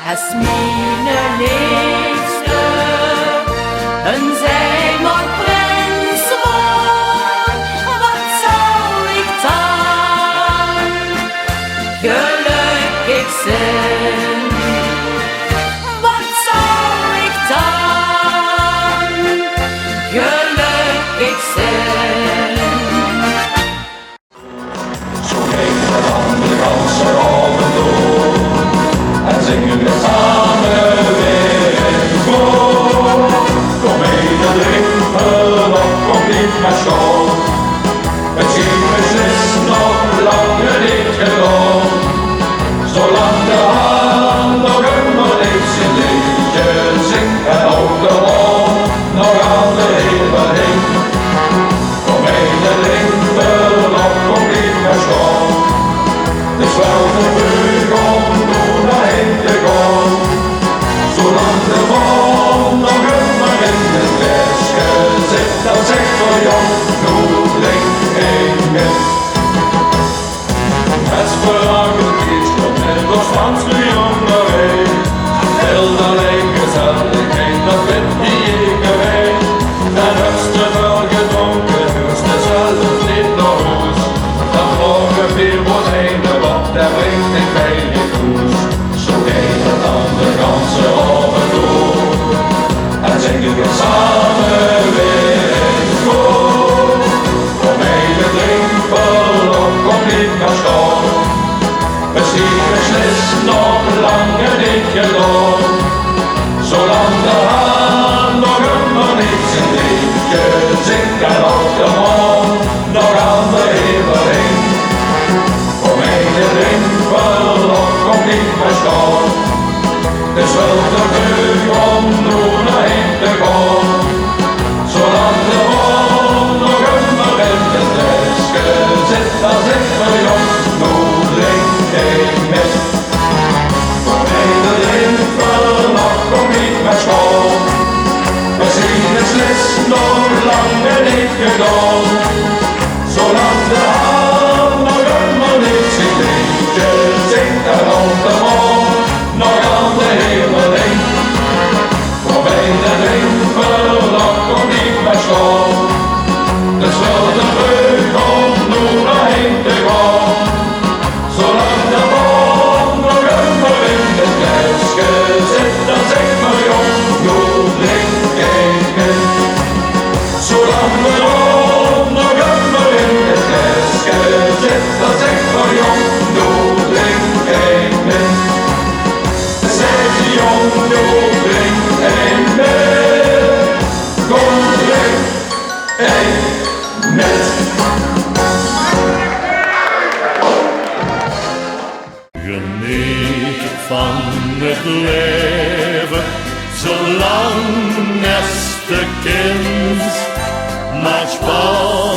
Als mijn liefste een zeemerprins wordt, wat zou ik dan gelukkig zijn? Wat zou ik dan gelukkig zijn? Zo geeft het andere kansen op en door en zingen we samen weer in koor. Kom mee de drempel op, kom niet maar schoon. Het ging beslist nog langer niet gewoon. Zolang de haan nog immer leeft zijn liedje zingt en ook de won nog aan de hemel heen. Kom mee de drempel op, kom niet maar schoon. Het is wel de brug om door daarheen te gaan. Zolang de won nog immer in het flesje zit, dan zegt voor jou, nu drink ik. Het verlagen is nog net als Frans nu onderweg. Heel alleen gezelligheid, dat vindt die iedereen. Dan heeft ze wel gedronken, dus ze zelf niet naar huis. Dan morgen weer wordt heen de wat, daar brengt ik bij je koers. Zo gaat het aan de ganse over door. En zingen we samen weer in koor. Kom mee de drempel op, kom niet maar staan. Misschien beslist nog langer niet gedaan. Zolang de haan nog immer niet zijn liedje zingt en ook de maan nog aan de hemel heen. Kom mee de drempel op, kom niet maar staan. Het is wel te vroeg om door naar heen te gaan. Zolang de maan nog immer in het flesje zit, dan zegt voor jou, nu drink ik met. Kom mee de drempel op, kom niet maar schoon. We zien het beslist nog langer niet gedaan. Zolang de haan nog immer niet zijn liedje zingt en ook de maan nog aan de hemel heen. Kom mee de drempel op, kom niet maar schoon. Het is wel te vroeg om door daarheen te gaan. Zolang de maan nog immer in het flesje zit, dan zeg maar jong, nu drink ik het. Zolang de maan nog immer in het flesje zit, dan zeg maar jong, nu drink ik het. Zeg jong, nu drink ik met. Kom drink ik met. Geniet van het leven, zolang als de kind, maar spaar